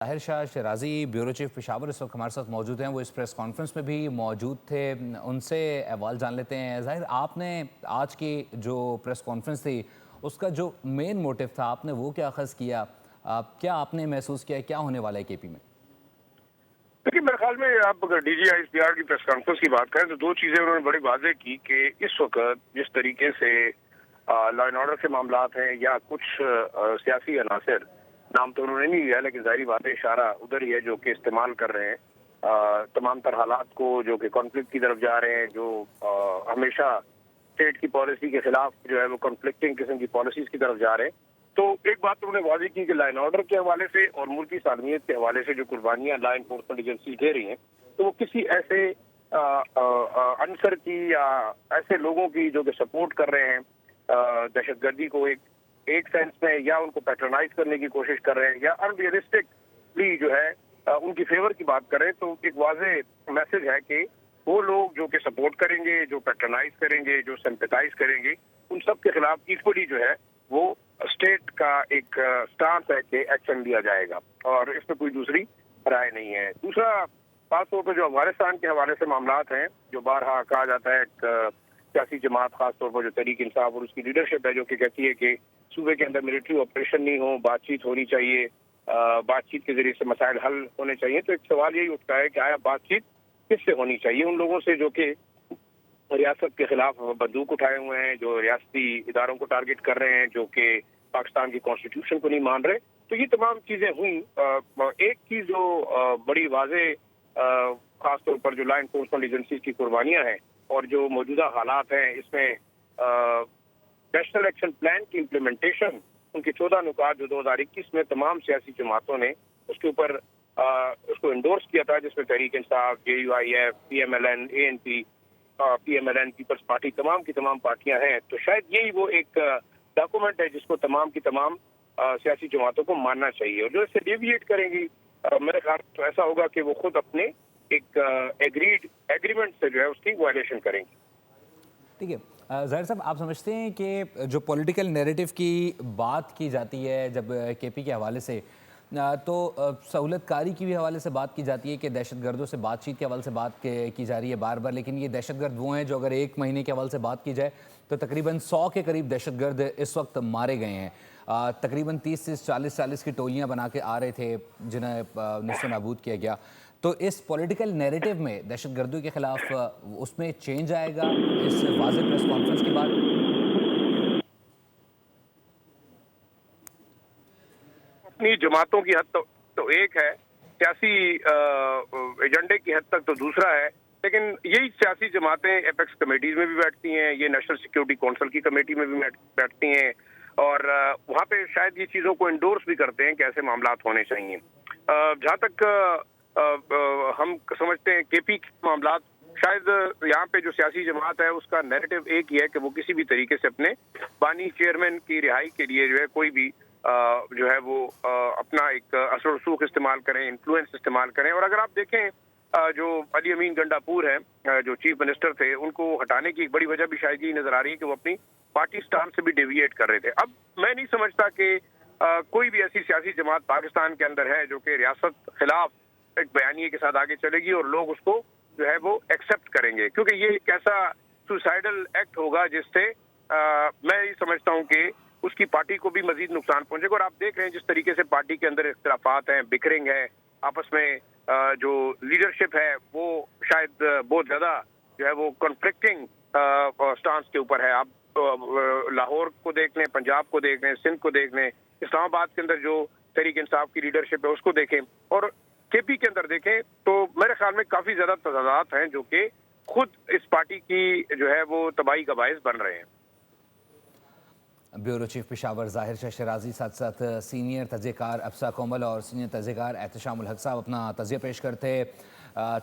ظاہر شاہ Shirazi bureau chief Peshawar اس وقت ہمارے ساتھ موجود ہیں. وہ اس پریس کانفرنس میں بھی موجود تھے. ان سے احوال جان لیتے ہیں. ظاہر آپ نے آج کی جو پریس کانفرنس تھی اس کا جو مین موٹیو تھا آپ نے وہ کیا اخذ کیا؟ کیا آپ نے محسوس کیا کیا ہونے والا ہے کے پی میں؟ دیکھیے میرے خیال میں آپ اگر D G I S P R کی پریس کانفرنس کی بات کریں تو دو چیزیں انہوں نے بڑی واضح کی کہ اس وقت جس طریقے سے لا اینڈ آرڈر کے معاملات ہیں یا کچھ سیاسی عناصر، نام تو انہوں نے نہیں لیا لیکن ظاہری بات ہے اشارہ ادھر ہی ہے، جو کہ استعمال کر رہے ہیں تمام تر حالات کو، جو کہ کانفلکٹ کی طرف جا رہے ہیں، جو ہمیشہ اسٹیٹ کی پالیسی کے خلاف جو ہے وہ کنفلکٹنگ قسم کی پالیسیز کی طرف جا رہے ہیں. تو ایک بات انہوں نے واضح کی کہ لا اینڈ آرڈر کے حوالے سے اور ملکی سالمیت کے حوالے سے جو قربانیاں لا انفورسمنٹ ایجنسی دے رہی ہیں تو وہ کسی ایسے عنصر کی یا ایسے لوگوں کی جو کہ سپورٹ کر رہے ہیں دہشت گردی کو ایک سینس میں، یا ان کو پیٹرنائز کرنے کی کوشش کر رہے ہیں یا ان ریئلسٹکلی جو ہے ان کی فیور کی بات کریں، تو ایک واضح میسج ہے کہ وہ لوگ جو کہ سپورٹ کریں گے، جو پیٹرنائز کریں گے، جو سمپیٹائز کریں گے، ان سب کے خلاف ایکولی جو ہے وہ اسٹیٹ کا ایک سٹانس ہے کہ ایکشن لیا جائے گا، اور اس میں کوئی دوسری رائے نہیں ہے. دوسرا خاص طور پر جو افغانستان کے حوالے سے معاملات ہیں، جو بارہا کہا جاتا ہے ایک سیاسی جماعت خاص طور پر جو تحریک انصاف اور اس کی لیڈرشپ ہے جو کہ کہتی ہے کہ صوبے کے اندر ملٹری آپریشن نہیں ہو، بات چیت ہونی چاہیے، بات چیت کے ذریعے سے مسائل حل ہونے چاہیے. تو ایک سوال یہی اٹھتا ہے کہ آیا بات چیت کس سے ہونی چاہیے؟ ان لوگوں سے جو کہ ریاست کے خلاف بندوق اٹھائے ہوئے ہیں، جو ریاستی اداروں کو ٹارگٹ کر رہے ہیں، جو کہ پاکستان کی کانسٹیٹیوشن کو نہیں مان رہے. تو یہ تمام چیزیں ہوئیں. ایک چیز جو بڑی واضح خاص طور پر جو لا انفورسمنٹ ایجنسیز کی قربانیاں ہیں اور جو موجودہ حالات ہیں، اس میں نیشنل ایکشن پلان کی امپلیمنٹیشن، ان کی 14 نکات جو 2021 میں تمام سیاسی جماعتوں نے اس کے اوپر اس کو انڈورس کیا تھا، جس میں Tehreek Insaf, J U I F, P M L N, A N P, P M L N, peoples party, تمام کی تمام پارٹیاں ہیں. تو شاید یہی وہ ایک ڈاکومنٹ ہے جس کو تمام کی تمام سیاسی جماعتوں کو ماننا چاہیے، اور جو اس سے ڈیویٹ کریں گی میرے خیال تو ایسا ہوگا کہ وہ خود اپنے ایک ایگریمنٹ سے جو ہے اس کی وائلیشن کریں گی. ٹھیک ہے ظاہر صاحب، آپ سمجھتے ہیں کہ جو پولیٹیکل نیریٹو کی بات کی جاتی ہے جب کے پی کے حوالے سے، تو سہولت کاری کی بھی حوالے سے بات کی جاتی ہے کہ دہشت گردوں سے بات چیت کے حوالے سے بات کی جا رہی ہے بار بار، لیکن یہ دہشت گرد وہ ہیں جو اگر ایک مہینے کے حوالے سے بات کی جائے تو تقریباً 100 کے قریب دہشت گرد اس وقت مارے گئے ہیں. تقریباً 30 سے 40 کی ٹولیاں بنا کے آ رہے تھے جنہیں نصف نابود کیا گیا. تو اس پولیٹیکل نیریٹو میں دہشت گردوں کے خلاف اس میں چینج آئے گا اس واضح پریس کانفرنس کے بعد؟ اپنی جماعتوں کی حد تو ایک ہے، سیاسی ایجنڈے کی حد تک تو دوسرا ہے، لیکن یہی سیاسی جماعتیں ایپیکس کمیٹیز میں بھی بیٹھتی ہیں، یہ نیشنل سیکیورٹی کونسل کی کمیٹی میں بھی بیٹھتی ہیں، اور وہاں پہ شاید یہ چیزوں کو انڈورس بھی کرتے ہیں کہ ایسے معاملات ہونے چاہیے. جہاں تک ہم سمجھتے ہیں کے پی کے معاملات، شاید یہاں پہ جو سیاسی جماعت ہے اس کا نیریٹو ایک ہی ہے کہ وہ کسی بھی طریقے سے اپنے بانی چیئرمین کی رہائی کے لیے جو ہے کوئی بھی جو ہے وہ اپنا ایک اثر و رسوخ استعمال کریں، انفلوئنس استعمال کریں. اور اگر آپ دیکھیں جو علی امین گنڈا پور ہیں جو چیف منسٹر تھے، ان کو ہٹانے کی ایک بڑی وجہ بھی شاید یہی نظر آ رہی ہے کہ وہ اپنی پارٹی سٹانس سے بھی ڈیویٹ کر رہے تھے. اب میں نہیں سمجھتا کہ کوئی بھی ایسی سیاسی جماعت پاکستان کے اندر ہے جو کہ ریاست خلاف ایک بیانیے کے ساتھ آگے چلے گی اور لوگ اس کو جو ہے وہ ایکسپٹ کریں گے، کیونکہ یہ ایک ایسا سوسائڈل ایکٹ ہوگا جس سے میں یہ سمجھتا ہوں کہ اس کی پارٹی کو بھی مزید نقصان پہنچے گا. اور آپ دیکھ رہے ہیں جس طریقے سے پارٹی کے اندر اختلافات ہیں، بکھرنگ ہے آپس میں، جو لیڈرشپ ہے وہ شاید بہت زیادہ جو ہے وہ کنفلکٹنگ سٹانس کے اوپر ہے. آپ لاہور کو دیکھ لیں، پنجاب کو دیکھ لیں، سندھ کو دیکھ لیں، اسلام آباد کے اندر جو تحریک انصاف کی لیڈرشپ ہے اس کو دیکھیں، اور کے پی کے اندر دیکھیں، تو میرے خیال میں کافی زیادہ تضادات ہیں جو کہ خود اس پارٹی کی جو ہے وہ تباہی کا باعث بن رہے ہیں. بیورو چیف پشاور ظاہر شاہ شیرازی، ساتھ ساتھ سینئر تجزیہ کار افسا کومل اور سینئر تجزیہ کار احتشام الحق صاحب اپنا تجزیہ پیش کرتے.